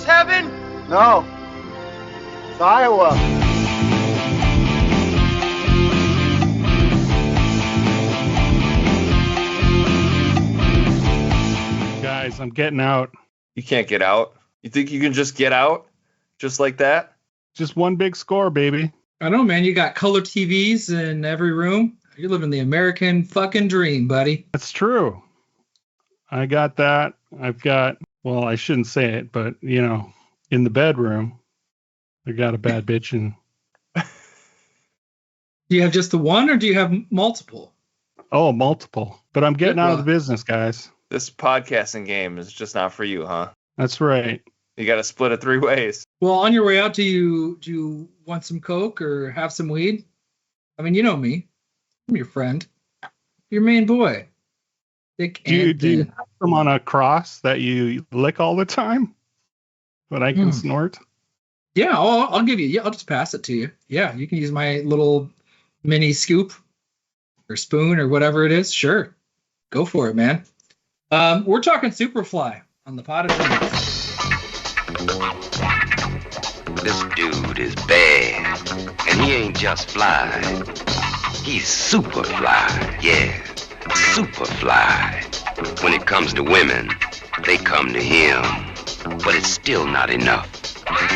heaven? No. It's Iowa. Guys, I'm getting out. You can't get out. You think you can just get out? Just like that? Just one big score, baby. I know, man. You got color TVs in every room. You're living the American fucking dream, buddy. That's true. I got that. I've got, well, I shouldn't say it, but, you know, in the bedroom, I got a bad bitch. And Do you have just the one or do you have multiple? oh, multiple. But I'm getting out of the business, guys. This podcasting game is just not for you, huh? That's right. You got to split it 3 ways. Well, on your way out, do you want some Coke or have some weed? I mean, you know me. I'm your friend. Your main boy. Thick Do you thin. have them on a cross that you lick all the time? But I can snort? Yeah, I'll give you. Yeah, I'll just pass it to you. Yeah, you can use my little mini scoop or spoon or whatever it is. Sure, go for it, man. We're talking Superfly on the Pot of Dreams. This dude is bad, and he ain't just fly. He's Superfly, yeah, Superfly. When it comes to women, they come to him, but it's still not enough.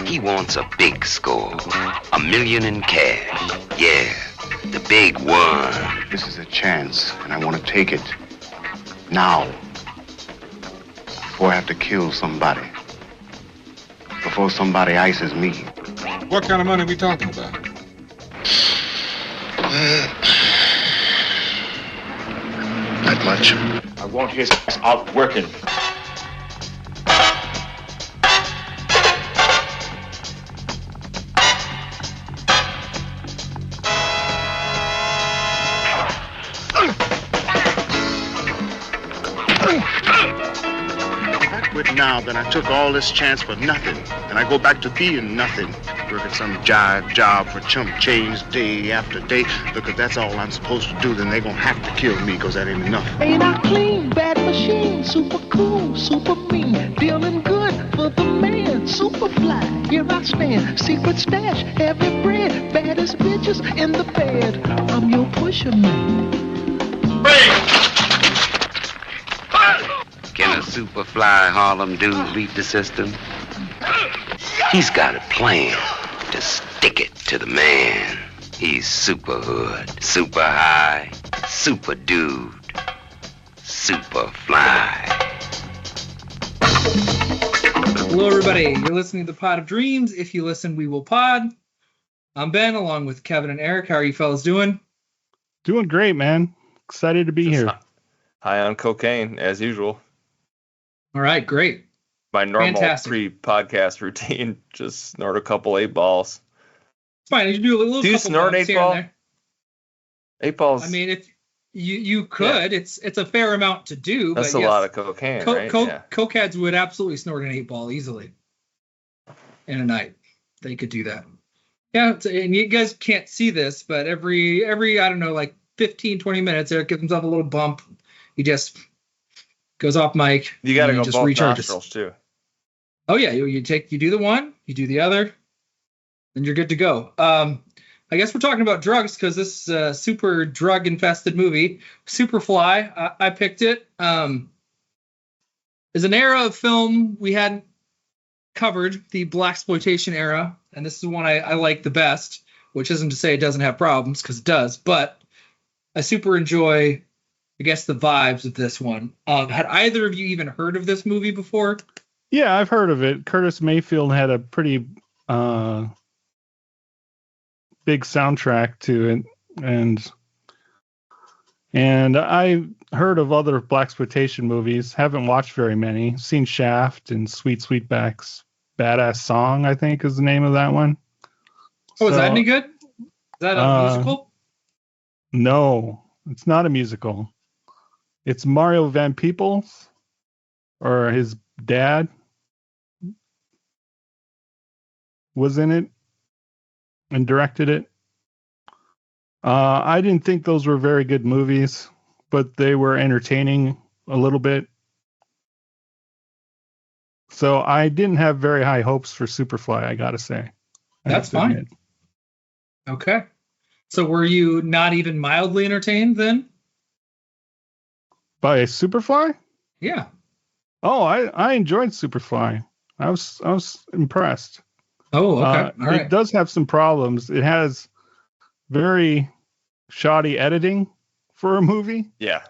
He wants a big score, $1 million in cash, yeah, the big one. This is a chance, and I want to take it now, before I have to kill somebody, before somebody ices me. What kind of money are we talking about? Not much. I want his ass out working. Now that I took all this chance for nothing, and I go back to being nothing, working some jive job for chump change day after day, because that's all I'm supposed to do, then they're gonna have to kill me, because that ain't enough. Ain't I clean, bad machine, super cool, super mean, feeling good for the man, Superfly, here I stand, secret stash, heavy bread, baddest bitches in the bed, I'm your pusher man. Can a Superfly Harlem dude beat the system? He's got a plan to stick it to the man. He's super hood, super high, super dude, Superfly. Hello, everybody. You're listening to the Pot of Dreams. If you listen, we will pod. I'm Ben, along with Kevin and Eric. How are you fellas doing? Doing great, man. Excited to be here. High on cocaine, as usual. All right, great. My normal Fantastic. pre-podcast routine, just snort a couple 8-balls. It's fine. You can do a little. Do you couple snort bumps 8 here and ball? there. 8 balls. I mean, if you could, it's a fair amount to do. That's but a yes, lot of cocaine, right? Yeah. Cokeheads would absolutely snort an 8-ball easily in a night. They could do that. Yeah, and you guys can't see this, but every I don't know, like 15, 20 minutes, Eric gives himself a little bump. He just goes off mic. You got to go just both recharges. nostrils too. Oh yeah, you do the one, you do the other, and you're good to go. I guess we're talking about drugs because this is a super drug infested movie, Superfly. I picked it. Is an era of film we hadn't covered, the blaxploitation era, and this is one I like the best, which isn't to say it doesn't have problems, because it does, but I super enjoy, I guess, the vibes of this one. Had either of you even heard of this movie before? Yeah, I've heard of it. Curtis Mayfield had a pretty big soundtrack to it, and I heard of other blaxploitation movies. Haven't watched very many. Seen Shaft and Sweet Sweetback's Badass Song, I think is the name of that one. Oh, is that any good? Is that a musical? No, it's not a musical. It's Mario Van Peebles, or his dad was in it and directed it. I didn't think those were very good movies, but they were entertaining a little bit. So I didn't have very high hopes for Superfly, I gotta say. That's fine. Okay. So were you not even mildly entertained then? By Superfly? Yeah. Oh, I enjoyed Superfly. I was impressed. Oh, okay. All right. It does have some problems. It has very shoddy editing for a movie. Yeah.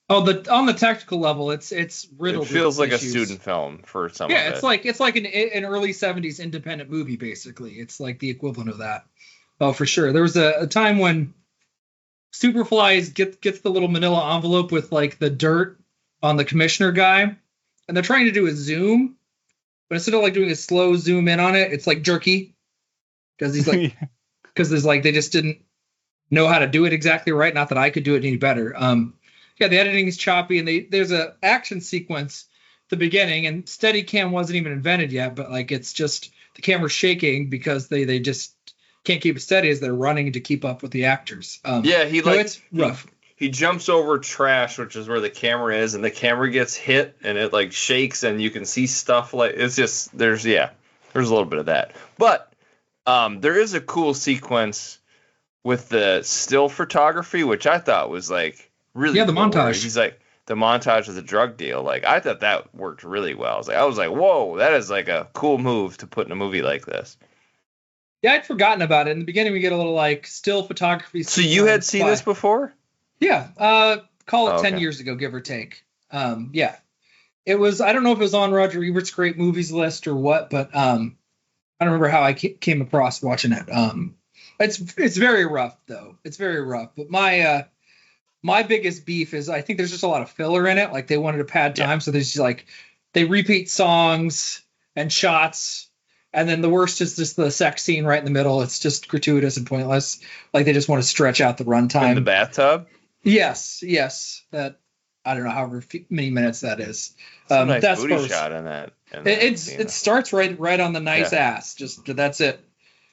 Oh, on the technical level, it's riddled. It feels with like issues. a student film for some. Yeah, of it's like an early '70s independent movie, basically. It's like the equivalent of that. Oh, for sure. There was a time when Superfly gets the little manila envelope with like the dirt on the commissioner guy, and they're trying to do a zoom, but instead of like doing a slow zoom in on it, it's like jerky because he's like because there's like they just didn't know how to do it exactly right. Not that I could do it any better. Yeah, the editing is choppy, and there's a action sequence at the beginning, and Steadicam wasn't even invented yet, but like it's just the camera's shaking because they just can't keep it steady as they're running to keep up with the actors. Yeah, it's rough. He jumps over trash, which is where the camera is, and the camera gets hit, and it like shakes, and you can see stuff like it's just there's a little bit of that, but there is a cool sequence with the still photography, which I thought was like really the cool, montage. He's like the montage of the drug deal. Like I thought that worked really well. I was like, whoa, that is like a cool move to put in a movie like this. Yeah, I'd forgotten about it. In the beginning, we get a little like still photography. So you had seen this before? Yeah, call it 10 okay. years ago, give or take. Yeah, it was. I don't know if it was on Roger Ebert's great movies list or what, but I don't remember how I came across watching it. It's very rough though. It's very rough. But my biggest beef is I think there's just a lot of filler in it. Like they wanted to pad time, so there's just like they repeat songs and shots. And then the worst is just the sex scene right in the middle. It's just gratuitous and pointless. Like they just want to stretch out the runtime. In the bathtub? Yes. That I don't know however many minutes that is. Some nice that's booty shot in that. It starts right on the nice ass. Just that's it,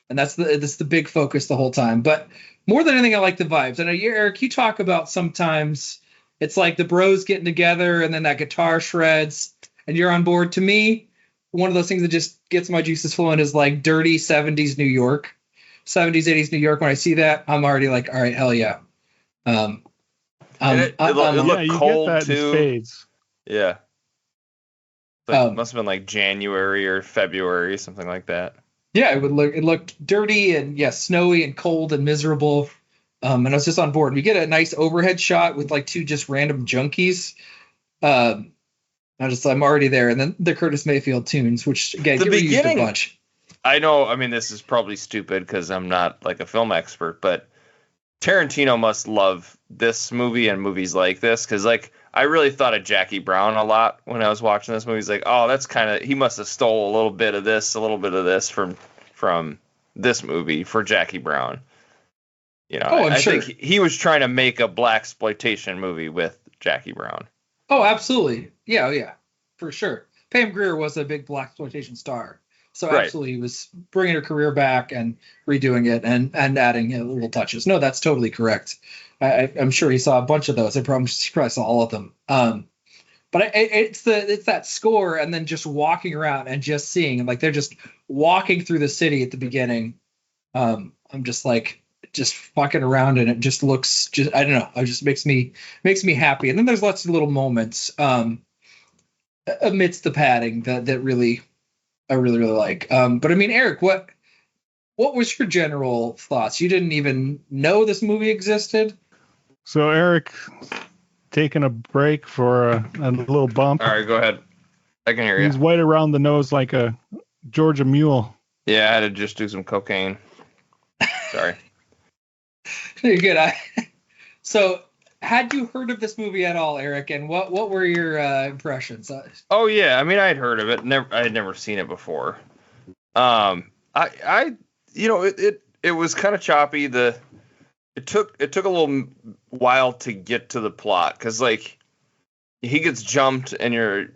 and that's the big focus the whole time. But more than anything, I like the vibes. And Eric, you talk about sometimes it's like the bros getting together and then that guitar shreds and you're on board. To me, one of those things that just gets my juices flowing is like dirty 70s New York, 70s, 80s New York. When I see that, I'm already like, all right, hell yeah. It looked cold that too. In spades. Yeah. It must have been like January or February, something like that. Yeah, it looked dirty and snowy and cold and miserable. And I was just on board. We get a nice overhead shot with like two just random junkies. I'm already there. And then the Curtis Mayfield tunes, which again, get reused a bunch. I know. I mean, this is probably stupid because I'm not like a film expert, but Tarantino must love this movie and movies like this because like I really thought of Jackie Brown a lot when I was watching this movie. He's like, oh, that's kind of, he must have stole a little bit of this from this movie for Jackie Brown. You know, I think he was trying to make a blaxploitation movie with Jackie Brown. Oh, absolutely. Yeah, for sure. Pam Grier was a big blaxploitation star. So absolutely, he was bringing her career back and redoing it and adding little touches. No, that's totally correct. I'm sure he saw a bunch of those. I probably saw all of them. But it's that score and then just walking around and just seeing like they're just walking through the city at the beginning. I'm just like fucking around and it just looks I don't know. It just makes me happy. And then there's lots of little moments amidst the padding that really. I really, really like. But I mean, Eric, what was your general thoughts? You didn't even know this movie existed? So Eric taking a break for a little bump. All right, go ahead. I can hear you. He's white around the nose like a Georgia mule. Yeah, I had to just do some cocaine. Sorry. You're good. So had you heard of this movie at all, Eric? And what were your impressions? Oh yeah, I mean I had heard of it. I had never seen it before. It was kind of choppy. It took a little while to get to the plot because like he gets jumped and you're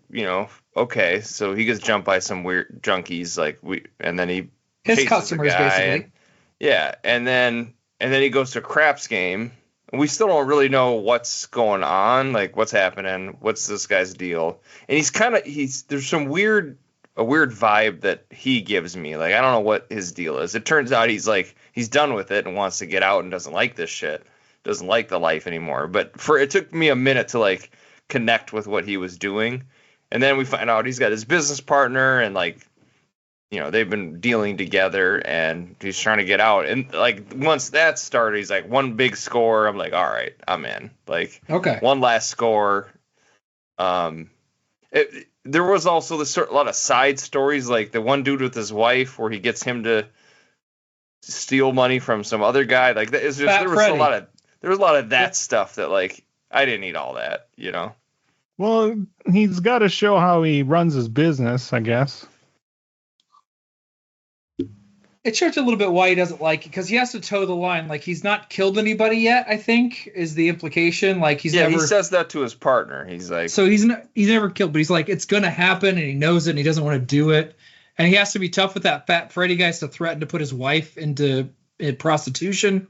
okay, so he gets jumped by some weird junkies and then he his customers basically. And then he goes to a craps game. We still don't really know what's going on, like what's happening, what's this guy's deal. And there's some weird a weird vibe that he gives me. Like, I don't know what his deal is. It turns out he's done with it and wants to get out and doesn't like this shit, doesn't like the life anymore. But it took me a minute to like connect with what he was doing, and then we find out he's got his business partner and like, you know, they've been dealing together and he's trying to get out. And like once that started, he's like, one big score. I'm like, all right, I'm in. Like, Okay. One last score. There was also a lot of side stories, like the one dude with his wife, where he gets him to steal money from some other guy. Like there was a lot of that stuff that like I didn't need all that, you know. Well, he's got to show how he runs his business, I guess. It shows a little bit why he doesn't like it, because he has to toe the line. Like, he's not killed anybody yet, I think, is the implication. Like, he says that to his partner. He's like, so he's never killed, but he's like, it's gonna happen, and he knows it, and he doesn't want to do it, and he has to be tough with that fat Freddy guy to threaten to put his wife into prostitution.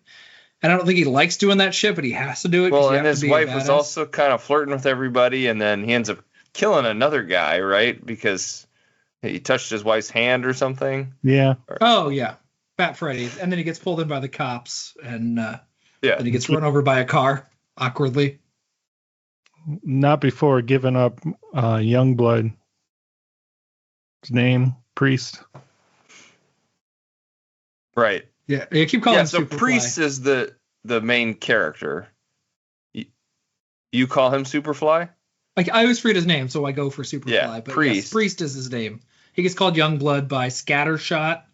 And I don't think he likes doing that shit, but he has to do it. Well, and his wife was also kind of flirting with everybody, and then he ends up killing another guy, right? Because he touched his wife's hand or something. Yeah. Oh, yeah. Fat Freddy. And then he gets pulled in by the cops, and then he gets run over by a car, awkwardly. Not before giving up Youngblood. His name, Priest. Right. Yeah, you keep calling him so Superfly. Priest is the main character. You call him Superfly? Like, I always forget his name, so I go for Superfly. Yeah, but Priest. Yes, Priest is his name. He gets called Youngblood by Scattershot,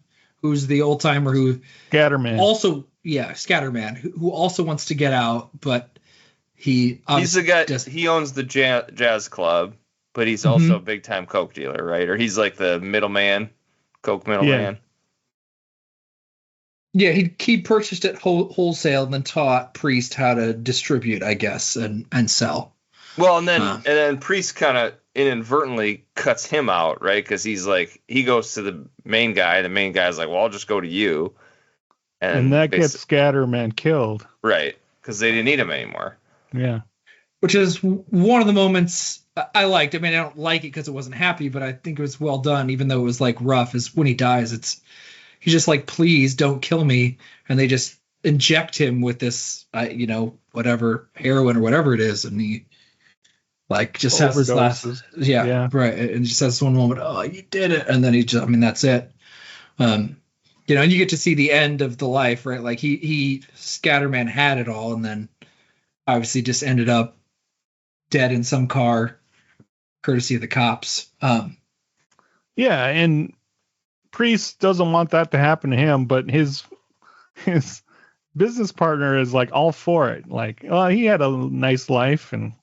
who's the old timer who Scatterman. Also, Scatterman, who also wants to get out, but he's the guy. He owns the jazz club, but he's also a big time coke dealer, right? Or he's like the middleman, coke middleman. Yeah, he purchased it wholesale and then taught Priest how to distribute, I guess, and sell. Well, and then Priest kind of inadvertently cuts him out, right? Because he's like, he goes to the main guy. The main guy's like, well, I'll just go to you. And that gets Scatterman killed. Right, because they didn't need him anymore. Yeah. Which is one of the moments I liked. I mean, I don't like it because it wasn't happy, but I think it was well done, even though it was like rough. Is when he dies, he's just like, please don't kill me. And they just inject him with this, whatever, heroin or whatever it is. And he like just has this last, right. And just has this one moment, oh, you did it. And then that's it. And you get to see the end of the life, right? Like he Scatterman had it all. And then obviously just ended up dead in some car, courtesy of the cops. Yeah. And Priest doesn't want that to happen to him, but his business partner is like all for it. Like, oh, he had a nice life, and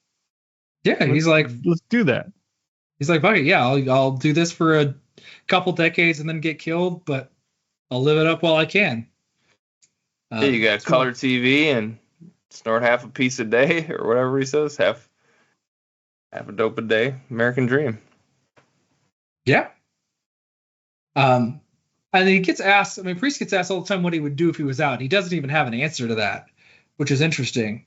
he's like, let's do that. He's like, fuck it, yeah, I'll do this for a couple decades and then get killed, but I'll live it up while I can. You got color TV and snort half a piece a day or whatever he says, half a dope a day, American dream. Yeah. And he gets asked, Priest gets asked all the time what he would do if he was out. He doesn't even have an answer to that, which is interesting.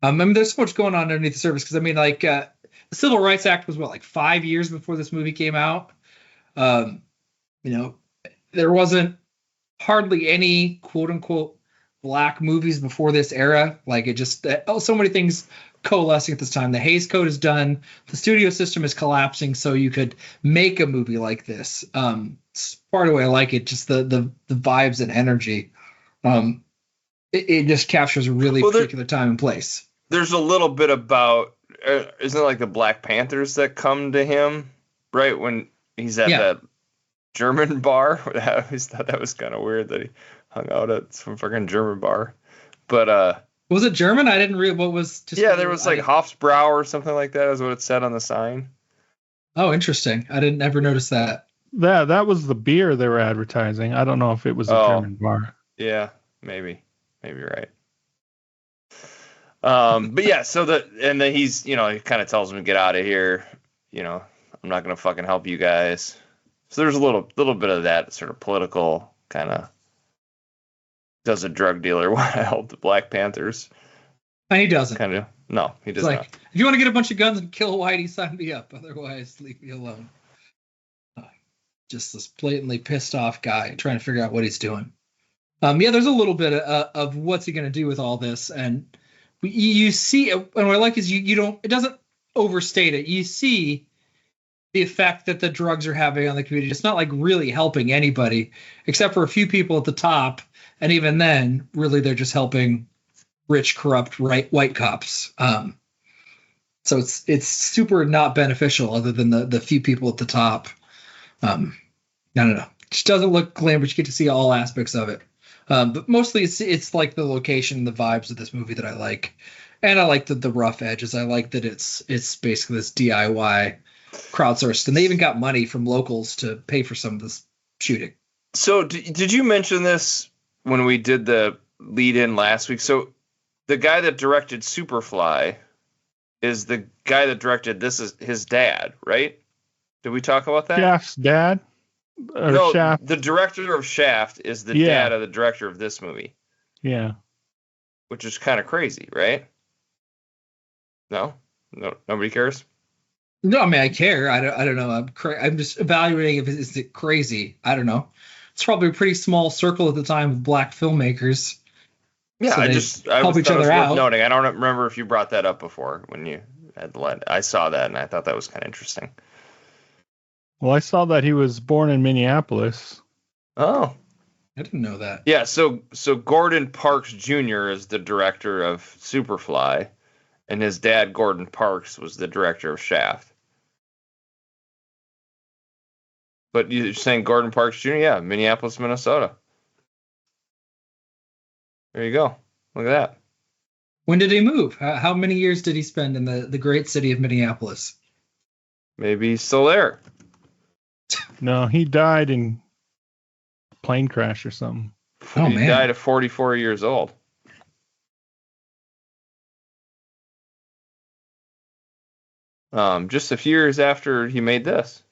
There's so much going on underneath the surface because, the Civil Rights Act was, 5 years before this movie came out? There wasn't hardly any quote-unquote black movies before this era. Like, it just, so many things coalescing at this time. The Hays Code is done. The studio system is collapsing so you could make a movie like this. It's part of the way I like it, just the vibes and energy. It just captures a really particular time and place. There's a little bit about, isn't it like the Black Panthers that come to him, right? When he's at that German bar. I always thought that was kind of weird that he hung out at some fucking German bar. But, was it German? I didn't read what was. There was like Hofsbrau or something like that is what it said on the sign. Oh, interesting. I didn't ever notice that. That was the beer they were advertising. I don't know if it was a German bar. Yeah, maybe right. But yeah, and then he's, he kind of tells him to get out of here. I'm not gonna fucking help you guys. So there's a little bit of that sort of political kind of. Does a drug dealer want to help the Black Panthers? And he doesn't. Kind of. No, he does not. If you want to get a bunch of guns and kill Whitey, sign me up. Otherwise, leave me alone. just this blatantly pissed off guy trying to figure out what he's doing. Yeah, there's a little bit of what's he going to do with all this, and you see, and what I like is you don't, it doesn't overstate it. You see the effect that the drugs are having on the community. It's not like really helping anybody except for a few people at the top, and even then, really, they're just helping rich, corrupt, white cops. So it's super not beneficial, other than the few people at the top. I don't know. It just doesn't look glamorous. You get to see all aspects of it. But mostly it's like the location, the vibes of this movie that I like. And I like the rough edges. I like that it's basically this DIY crowdsourced. And they even got money from locals to pay for some of this shooting. So did you mention this when we did the lead in last week? So the guy that directed Superfly is the guy that directed this, is his dad, right? Did we talk about that? Shaft's dad? Or no, Shaft? the director of Shaft is the dad of the director of this movie. Yeah. Which is kind of crazy, right? No, nobody cares. No, I mean, I care. I don't know. I'm just evaluating if is it crazy. I don't know. It's probably a pretty small circle at the time of black filmmakers. Yeah, so I help each other out. Noting. I don't remember if you brought that up before when you had I saw that and I thought that was kind of interesting. Well, I saw that he was born in Minneapolis. Oh, I didn't know that. Yeah, so Gordon Parks Jr. is the director of Superfly, and his dad, Gordon Parks, was the director of Shaft. But you're saying Gordon Parks Jr.? Yeah, Minneapolis, Minnesota. There you go. Look at that. When did he move? How many years did he spend in the great city of Minneapolis? Maybe he's still there. No, he died in a plane crash or something. Oh, he man. died at 44 years old. Just a few years after he made this.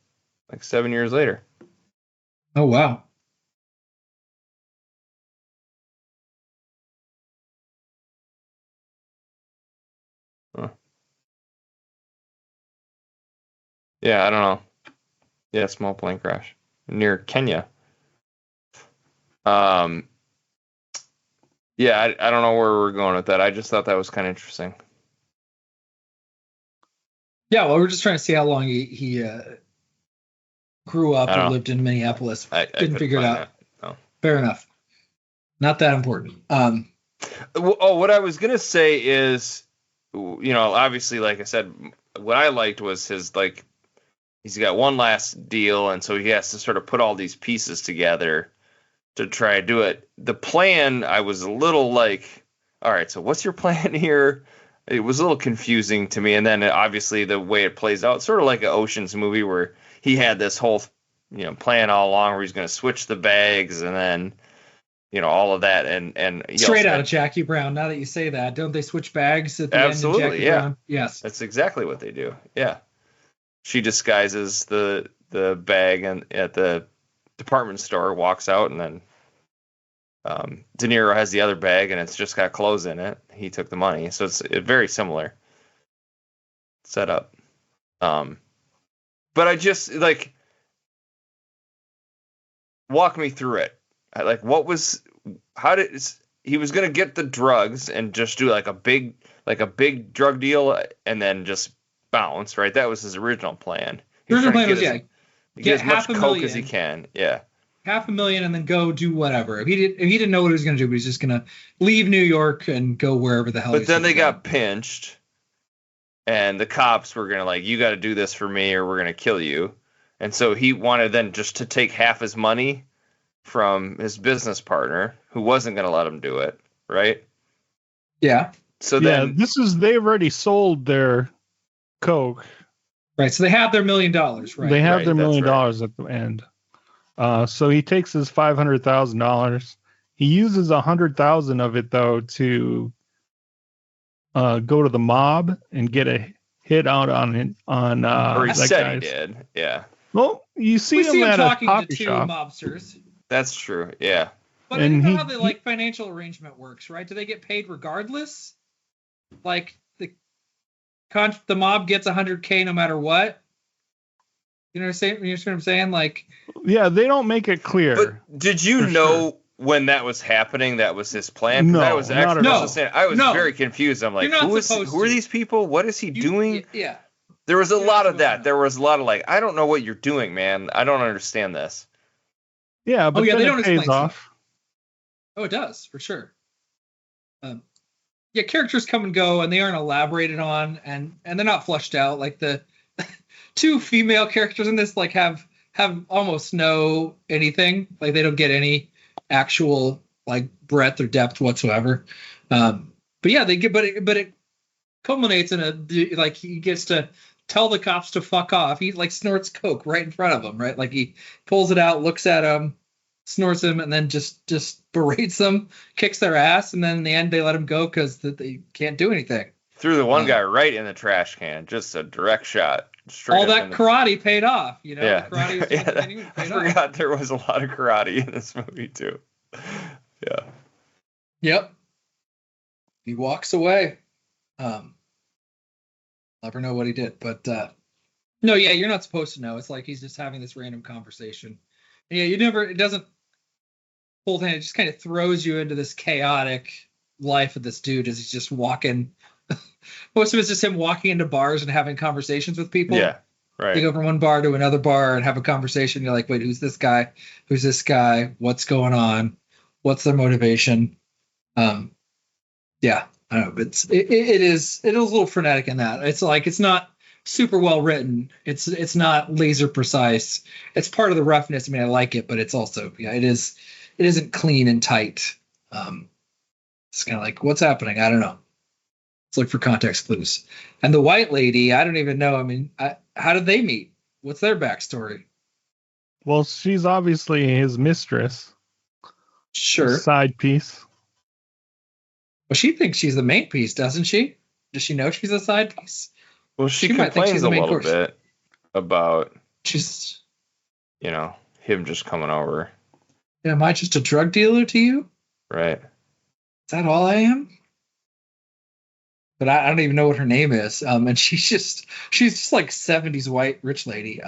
Like 7 years later. Oh, wow. Huh. Yeah, I don't know. Yeah, small plane crash near Kenya. Yeah, I don't know where we're going with that. I just thought that was kind of interesting. Yeah, well, we're just trying to see how long he grew up and lived in Minneapolis. I Didn't figure it out. No. Fair enough. Not that important. What I was going to say is, obviously, like I said, what I liked was his, he's got one last deal, and so he has to sort of put all these pieces together to try to do it. The plan, I was a little like, all right, so what's your plan here? It was a little confusing to me, and then obviously the way it plays out, sort of like an Ocean's movie where he had this whole, plan all along where he's going to switch the bags and then, all of that, and straight out of Jackie Brown. Now that you say that, don't they switch bags at the end of Jackie Brown? Yes, that's exactly what they do. Yeah, she disguises the bag and at the department store, walks out, and then De Niro has the other bag and it's just got clothes in it. He took the money, so it's very similar setup. But I just walk me through it. He was gonna get the drugs and just do a big drug deal and then just bounce, right? That was his original plan. The original plan was get as much coke as he can. Yeah. $500,000 and then go do whatever. If he didn't know what he was going to do, but he's just going to leave New York and go wherever the hell. But then they got pinched, and the cops were going to you got to do this for me, or we're going to kill you. And so he wanted then just to take half his money from his business partner, who wasn't going to let him do it, right? Yeah. So then they've already sold their coke. Right. So they have their $1 million, right? They have their $1 million at the end. So he takes his $500,000. He uses $100,000 of it though to go to the mob and get a hit out on or he that said guy's. he did. Yeah. Well, you see him at talking a coffee to two shop. mobsters. That's true. Yeah. But I know how the financial arrangement works, right? Do they get paid regardless? The mob gets $100K no matter what. You know what I'm saying? You know what I'm saying? Like, Yeah, they don't make it clear. But did you For know sure. when that was happening? That was his plan. 'Cause No, that was not at all. I was No. very confused. I'm like, You're not who supposed are to. these people? What is he doing? Yeah. There was a You're lot not of that. supposed to know. There was a lot of like, I don't know what you're doing, man. I don't understand this. Yeah, but yeah, then they don't it pays explain off. stuff. Oh, it does for sure. Yeah, characters come and go, and they aren't elaborated on, and they're not fleshed out. Like the two female characters in this, like have almost no anything. Like they don't get any actual like breadth or depth whatsoever. But yeah, they get, but it culminates in a like he gets to tell the cops to fuck off. He like snorts coke right in front of them, right? Like he pulls it out, looks at them, snorts them, and then just berates them, kicks their ass, and then in the end they let him go because they can't do anything. Threw the one guy right in the trash can. Just a direct shot. All that karate paid off, you know. Yeah, The karate was yeah. I forgot there was a lot of karate in this movie too. Yeah. Yep. He walks away. Never know what he did, but no, yeah, you're not supposed to know. It's like he's just having this random conversation. And yeah, it doesn't hold hand. It just kind of throws you into this chaotic life of this dude as he's just walking. Most of it's just him walking into bars and having conversations with people. Yeah, right. You go from one bar to another bar and have a conversation. You're like, wait, who's this guy? Who's this guy? What's going on? What's their motivation? Yeah, I don't know. It is a little frenetic in that. It's like it's not super well written. It's not laser precise. It's part of the roughness. I mean, I like it, but it's also it isn't clean and tight. It's kind of like what's happening. I don't know. Let's look for context clues. And the white lady, I don't even know. I mean, how did they meet? What's their backstory? Well, she's obviously his mistress. Sure. Side piece. Well, she thinks she's the main piece, doesn't she? Does she know she's a side piece? Well, she might think complains she's the a main little course. bit about She's, him just coming over. am I just a drug dealer to you? Right. Is that all I am? But I don't even know what her name is. And she's just like 70s white rich lady.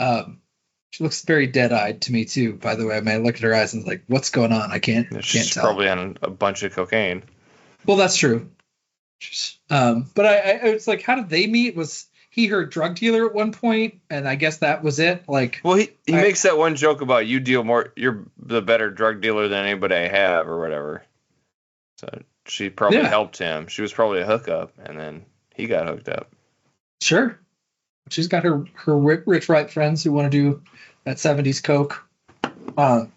She looks very dead-eyed to me too. By the way, I mean, I look at her eyes and like, what's going on? I can't tell. Probably on a bunch of cocaine. Well, that's true. But I it's like, how did they meet? Was he her drug dealer at one point? And I guess that was it. Like, well, he makes that one joke about you deal more. You're the better drug dealer than anybody I have, or whatever. So she probably helped him. She was probably a hookup, and then he got hooked up. Sure. She's got her rich white friends who want to do that 70s coke. I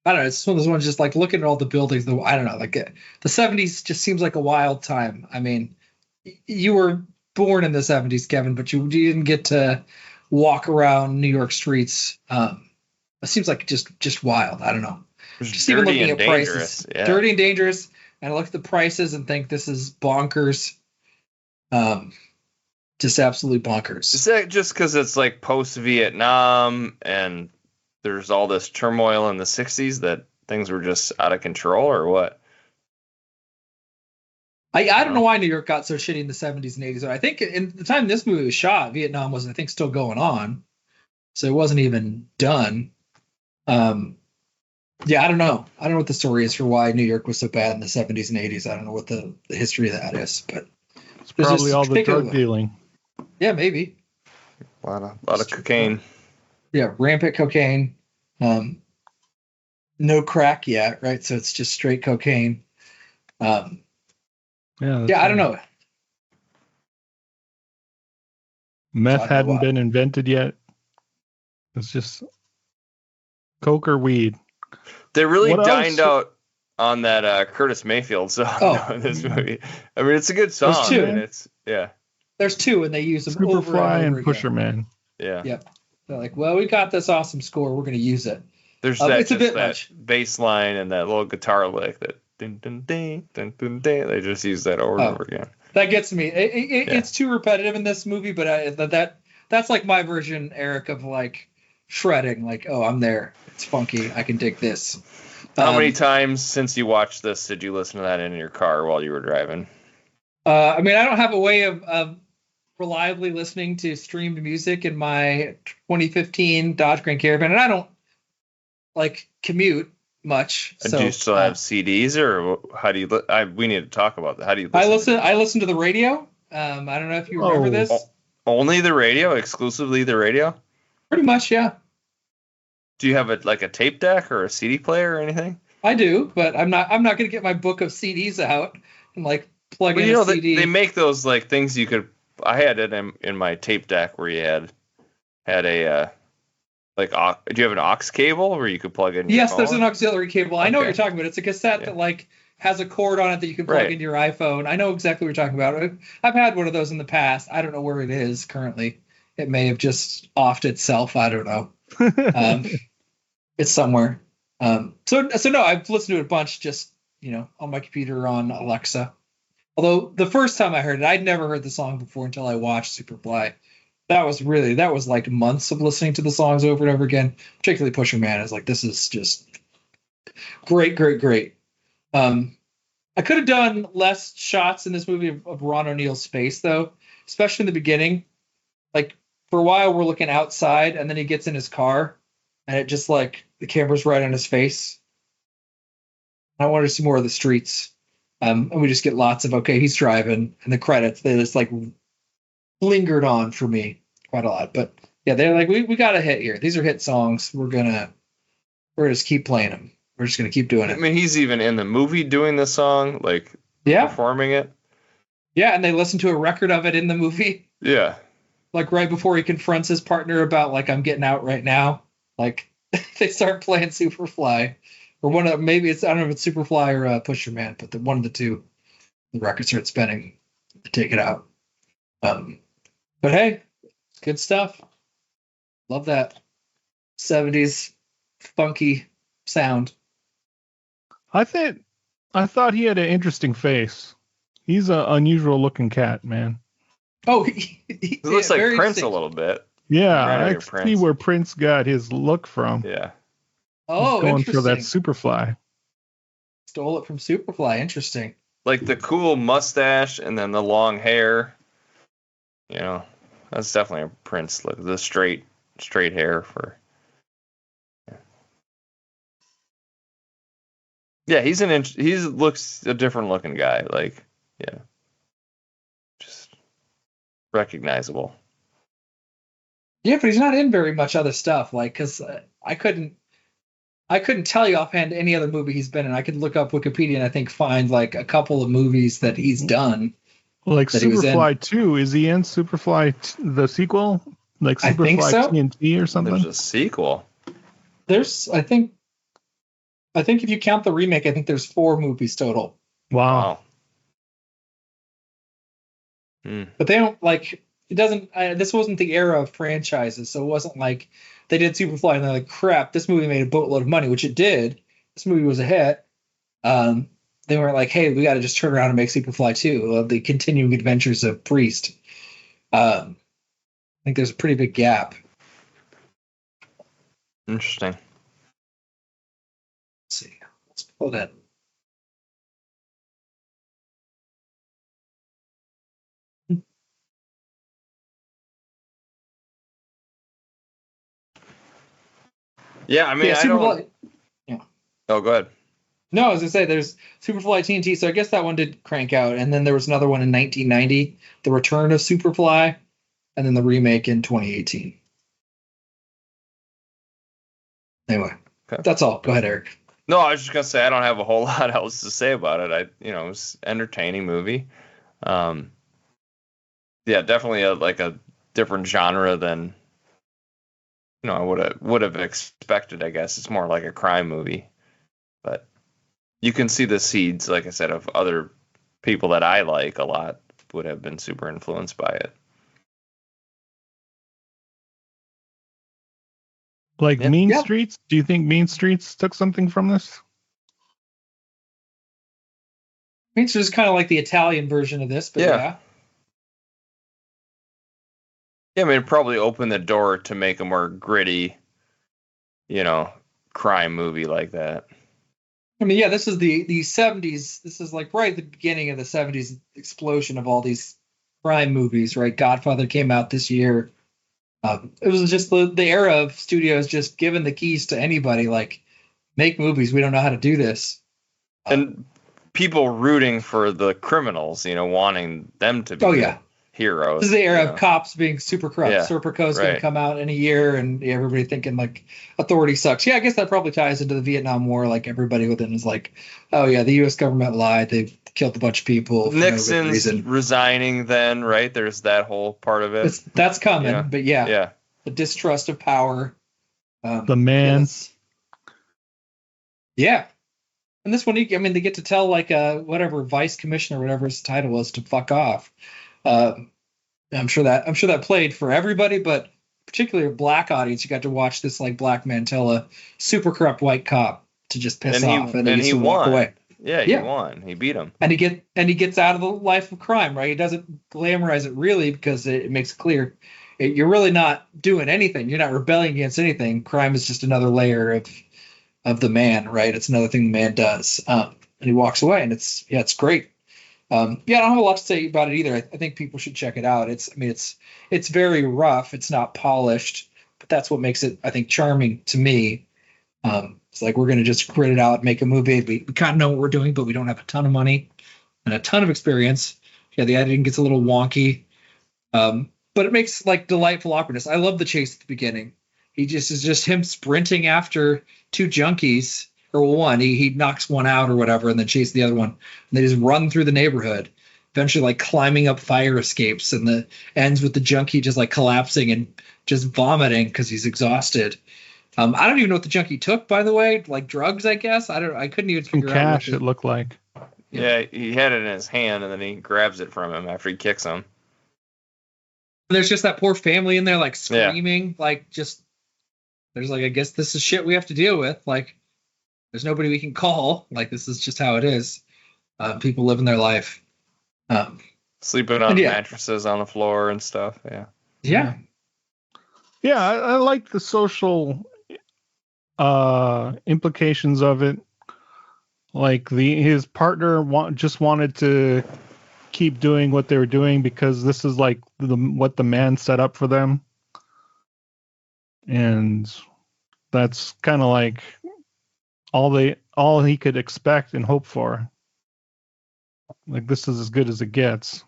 don't know. It's one of those ones just like looking at all the buildings. I don't know. Like the 70s just seems like a wild time. I mean, you were born in the 70s, Kevin, but you didn't get to walk around New York streets. It seems like just wild. I don't know. Just even looking at prices, dirty and dangerous. And I look at the prices and think this is bonkers. Just absolutely bonkers. Is that just because it's like post-Vietnam and there's all this turmoil in the 60s that things were just out of control, or what? I don't know why New York got so shitty in the 70s and 80s. I think in the time this movie was shot, Vietnam was, I think, still going on. So it wasn't even done. Yeah, I don't know. I don't know what the story is for why New York was so bad in the 70s and 80s. I don't know what the history of that is, but it's probably all the drug dealing. Yeah, maybe. A lot of cocaine. Yeah, rampant cocaine. No crack yet, right? So it's just straight cocaine. Yeah, I don't know. Meth hadn't been invented yet. It's just coke or weed. They really dined out on that Curtis Mayfield song in this movie. I mean, it's a good song. There's two. I mean, There's two, and they use them over Superfly and over and Pusher Man. Yeah. Yep. They're like, well, we got this awesome score. We're going to use it. There's it's a bit that much. bass line and that little guitar lick that dun, dun, dun, dun, dun, dun. They just use that over and over again. That gets me. It's too repetitive in this movie, but that's like my version, Eric, of like shredding. Like, oh, I'm there. It's funky. I can dig this. How many times since you watched this did you listen to that in your car while you were driving? I mean, I don't have a way of reliably listening to streamed music in my 2015 Dodge Grand Caravan, and I don't like commute much. So do you still have CDs, or how do you? We need to talk about that. How do you? I listen to the radio. I don't know if you remember this. Only the radio, exclusively the radio. Pretty much, yeah. Do you have a tape deck or a CD player or anything? I do, but I'm not going to get my book of CDs out and like plug in a CD. They make those like things you could. I had it in my tape deck where you had a do you have an aux cable where you could plug in? Yes, your there's phone? an auxiliary cable. I know what you're talking about. It's a cassette that like has a cord on it that you can plug into your iPhone. I know exactly what you're talking about. I've had one of those in the past. I don't know where it is currently. It may have just offed itself. I don't know. It's somewhere. So no, I've listened to it a bunch just, on my computer on Alexa. Although the first time I heard it, I'd never heard the song before until I watched Superfly. That was like months of listening to the songs over and over again, particularly Pusher Man. Is like, this is just great, great, great. I could have done less shots in this movie of Ron O'Neal's face, though, especially in the beginning. Like, for a while, we're looking outside, and then he gets in his car, and it just, like, the camera's right on his face. I wanted to see more of the streets. And we just get lots of, okay, he's driving, and the credits, they just, like, lingered on for me quite a lot. But, yeah, they're like, we got a hit here. These are hit songs. We're just keep playing them. We're just going to keep doing it. I mean, he's even in the movie doing the song, like, performing it. Yeah, and they listen to a record of it in the movie. Yeah. Like, right before he confronts his partner about, like, I'm getting out right now. Like, they start playing Superfly. Or maybe it's, I don't know if it's Superfly or Pusher Man, but one of the two, the record starts spinning to take it out. But hey, good stuff. Love that 70s funky sound. I thought he had an interesting face. He's an unusual looking cat, man. Oh, he looks like Prince a little bit. Yeah, I see where Prince got his look from. Yeah. Oh, going interesting. for that Superfly. Stole it from Superfly. Interesting. Like the cool mustache and then the long hair. That's definitely a Prince look. The straight hair for. Yeah, he looks a different looking guy. Like, yeah, just recognizable. Yeah, but he's not in very much other stuff. Like, because I couldn't tell you offhand any other movie he's been in. I could look up Wikipedia and I think find like a couple of movies that he's done. Like Superfly 2, is he in Superfly the sequel? Like Superfly I think so. TNT or something? There's a sequel. I think if you count the remake, I think there's 4 movies total. Wow. But they don't like it. Doesn't this wasn't the era of franchises, so it wasn't like they did Superfly and they're like, crap, this movie made a boatload of money, which it did. This movie was a hit. They weren't like, hey, we got to just turn around and make Superfly 2, the continuing adventures of Priest. I think there's a pretty big gap. Interesting. Let's see. Let's pull that. Yeah, I mean, Yeah. Oh, go ahead. No, I was gonna say there's Superfly TNT, so I guess that one did crank out, and then there was another one in 1990, The Return of Superfly, and then the remake in 2018. Anyway, That's all. Go ahead, Eric. No, I was just gonna say I don't have a whole lot else to say about it. It was an entertaining movie. Yeah, definitely a different genre than I would have expected. I guess it's more like a crime movie, but you can see the seeds, like I said, of other people that I like a lot would have been super influenced by it. Like Mean Streets? Do you think Mean Streets took something from this? Mean Streets is kind of like the Italian version of this, but yeah. Yeah, I mean, it probably opened the door to make a more gritty, crime movie like that. I mean, yeah, this is the 70s. This is like right at the beginning of the 70s explosion of all these crime movies, right? Godfather came out this year. It was just the era of studios just giving the keys to anybody, like, make movies. We don't know how to do this. And people rooting for the criminals, wanting them to be heroes. This is the era of cops being super corrupt. Yeah, Serpico's going to come out in a year, and everybody thinking, like, authority sucks. Yeah, I guess that probably ties into the Vietnam War. Like, everybody within is like, oh, yeah, the U.S. government lied. They killed a bunch of people. Nixon's resigning then, right? There's that whole part of it. That's coming, but yeah. The distrust of power. The man. Yeah. And this one, they get to tell, like, whatever vice commissioner, whatever his title was, to fuck off. I'm sure that played for everybody, but particularly a black audience. You got to watch this, like, Black man tell a super corrupt white cop to just piss off, and then he walk away. Yeah, he won. He beat him. And he gets out of the life of crime, right? He doesn't glamorize it really, because it makes it clear you're really not doing anything. You're not rebelling against anything. Crime is just another layer of the man, right? It's another thing the man does. And he walks away, and it's great. I don't have a lot to say about it either. I think people should check it out. It's very rough. It's not polished, but that's what makes it, I think, charming to me. It's like, we're going to just grit it out, make a movie. We kind of know what we're doing, but we don't have a ton of money and a ton of experience. Yeah, the editing gets a little wonky, but it makes, like, delightful awkwardness. I love the chase at the beginning. Is just him sprinting after two junkies, or one. He knocks one out or whatever, and then chases the other one. And they just run through the neighborhood, eventually, like, climbing up fire escapes, and the ends with the junkie just, like, collapsing and just vomiting because he's exhausted. I don't even know what the junkie took, by the way. Like, drugs, I guess. I couldn't even figure out. Some cash, it looked like. Yeah, he had it in his hand, and then he grabs it from him after he kicks him. There's just that poor family in there, like, screaming, like, just, there's, like, I guess this is shit we have to deal with. Like, there's nobody we can call. Like, this is just how it is. People living their life. Sleeping on mattresses on the floor and stuff. Yeah. Yeah, I like the social implications of it. Like, his partner just wanted to keep doing what they were doing because this is, like, what the man set up for them. And that's kind of like all he could expect and hope for. Like, this is as good as it gets.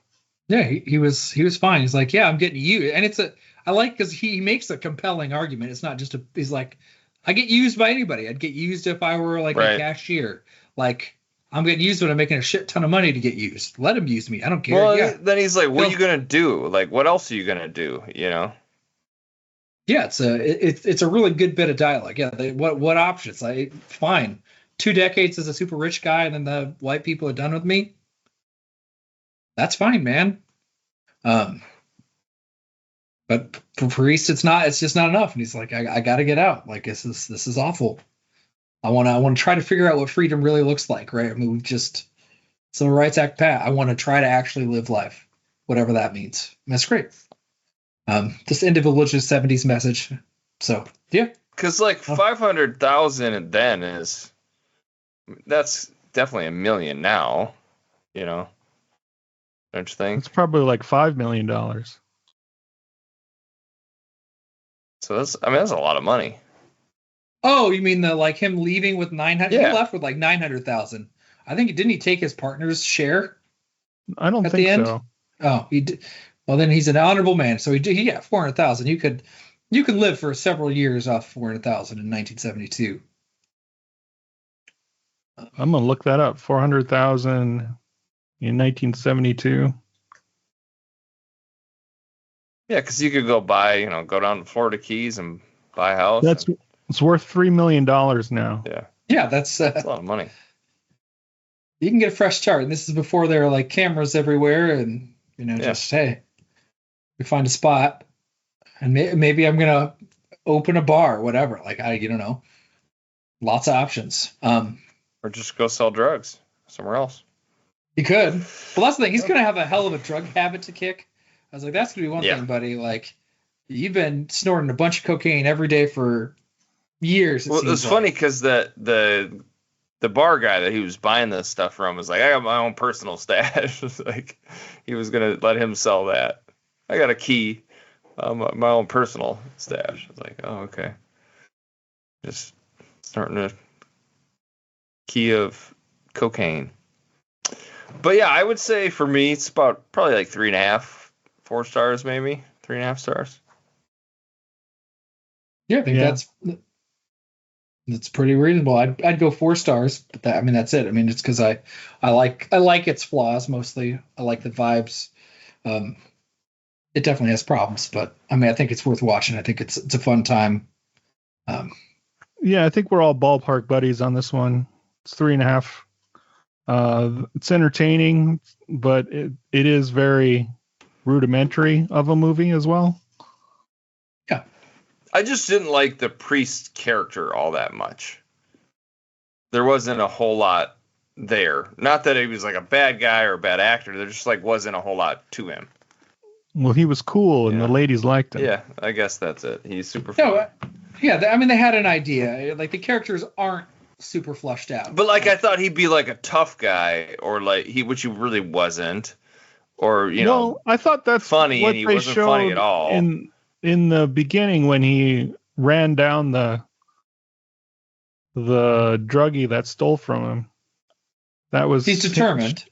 Yeah, he was fine. He's like, yeah, I'm getting used. And I like, because he makes a compelling argument. It's not just he's like, I get used by anybody. I'd get used if I were, like, a cashier. Like, I'm getting used when I'm making a shit ton of money to get used. Let him use me. I don't care. Well, then he's like, what are you going to do? Like, what else are you going to do? Yeah, it's a really good bit of dialogue. Yeah, what options? Fine. 2 decades as a super rich guy, and then the white people are done with me. That's fine, man. But for Priest, it's just not enough. And he's like, I got to get out. Like, this is awful. I want to try to figure out what freedom really looks like, right? I mean, we've just Civil Rights Act Pat. I want to try to actually live life, whatever that means. And that's great. Just individualist 70s message. So, yeah. Because, like, 500,000 then that's definitely $1 million now, don't you think? It's probably like $5 million. So that's a lot of money. Oh, you mean him leaving with 900? Yeah. He left with like 900,000. I think, didn't he take his partner's share? I don't think so. Oh, he did. Well, then he's an honorable man. So he got 400,000. You could live for several years off 400,000 in 1972. I'm gonna look that up. 400,000 in 1972. Yeah, because you could go go down to Florida Keys and buy a house. It's worth $3 million now. Yeah. Yeah, that's a lot of money. You can get a fresh start. And this is before there are, like, cameras everywhere, and just, hey, we find a spot, and maybe I'm gonna open a bar, whatever. Like, I don't know, lots of options. Or just go sell drugs somewhere else. He could. Well, that's the thing. He's gonna have a hell of a drug habit to kick. I was like, that's gonna be one thing, buddy. Like, you've been snorting a bunch of cocaine every day for years. Well, it was funny because the the bar guy that he was buying this stuff from was like, I got my own personal stash. It's like he was gonna let him sell that. I got a key, my own personal stash. It's like, oh, okay. Just starting a key of cocaine. But yeah, I would say for me, it's about probably like 3.5, 4 stars, maybe 3.5 stars. Yeah, I think that's pretty reasonable. I'd go 4 stars, but that's it. I mean, it's because I like its flaws mostly. I like the vibes. It definitely has problems, but I mean, I think it's worth watching. I think it's a fun time. Yeah, I think we're all ballpark buddies on this one. It's 3.5. It's entertaining, but it is very rudimentary of a movie as well. Yeah. I just didn't like the priest character all that much. There wasn't a whole lot there. Not that he was like a bad guy or a bad actor. There just like wasn't a whole lot to him. Well, he was cool and the ladies liked him. Yeah, I guess that's it. He's super No, yeah, I mean, they had an idea. Like, the characters aren't super flushed out. But like I thought he'd be like a tough guy, or like which he really wasn't, or Well, I thought that's funny, what and he they wasn't funny at all. In the beginning when he ran down the druggie that stole from him. That was he's determined.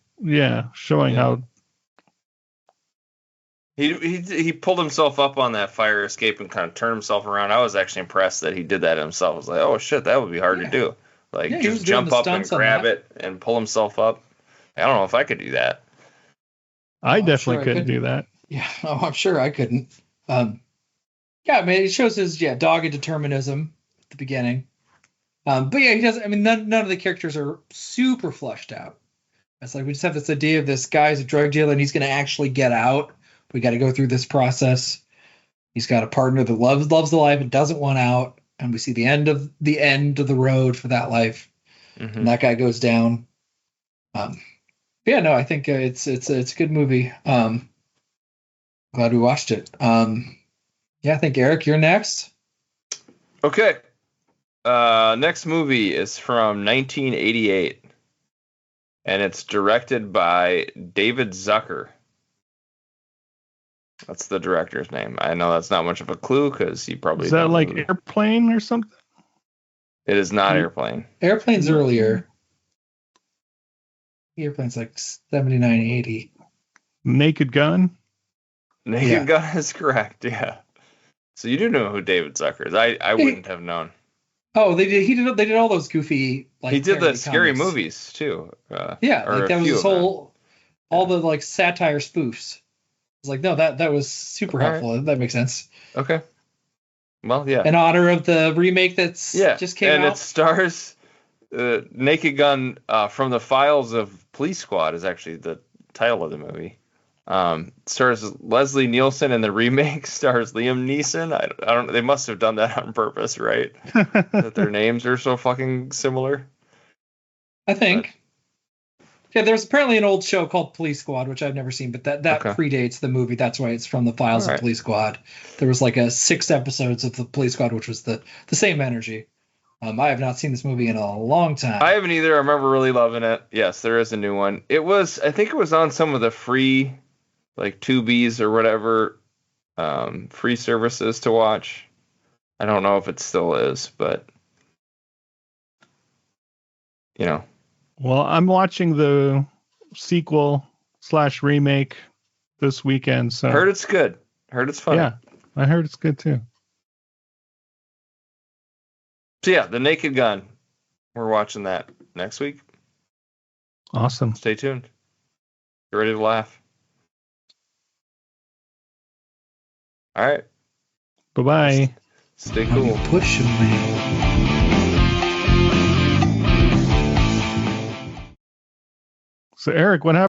Showing how he pulled himself up on that fire escape and kind of turned himself around. I was actually impressed that he did that himself. I was like, oh shit, that would be hard to do. Like, just jump up and grab it and pull himself up. I don't know if I could do that. I definitely couldn't do that. Yeah, I'm sure I couldn't. Yeah, I mean, it shows his dogged determinism at the beginning. But yeah, he doesn't. I mean, none of the characters are super flushed out. It's like we just have this idea of this guy's a drug dealer and he's going to actually get out. We got to go through this process. He's got a partner that loves the life and doesn't want out, and we see the end of the road for that life. Mm-hmm. And that guy goes down. Yeah, no, I think it's a good movie. Glad we watched it. Yeah, I think Eric, you're next. Okay. Next movie is from 1988, and it's directed by David Zucker. That's the director's name. I know that's not much of a clue because he probably is that like Airplane or something? It is not Airplane. Airplane's earlier. Airplane's like 79, 80. Naked Gun? Naked Gun is correct, yeah. So you do know who David Zucker is. I wouldn't have known. Oh, they did all those goofy like he did the scary movies too. Yeah, like that was his whole all the like satire spoofs. It's like, no, that was super helpful. Right. That makes sense. Okay. Well, yeah. In honor of the remake that's just came out. And it stars Naked Gun from the Files of Police Squad is actually the title of the movie. Stars Leslie Nielsen, and the remake stars Liam Neeson. I don't. They must have done that on purpose, right? That their names are so fucking similar. I think. Yeah, there's apparently an old show called Police Squad, which I've never seen, but that predates the movie. That's why it's from the Files of Police Squad. There was like 6 episodes of the Police Squad, which was the same energy. I have not seen this movie in a long time. I haven't either. I remember really loving it. Yes, there is a new one. I think it was on some of the free, like Tubies or whatever, free services to watch. I don't know if it still is, but Well, I'm watching the sequel/remake this weekend. So heard it's good. Heard it's fun. Yeah, I heard it's good too. So yeah, The Naked Gun. We're watching that next week. Awesome. Stay tuned. Get ready to laugh. All right. Bye-bye. Stay cool. Pushing me. So Eric, what happened?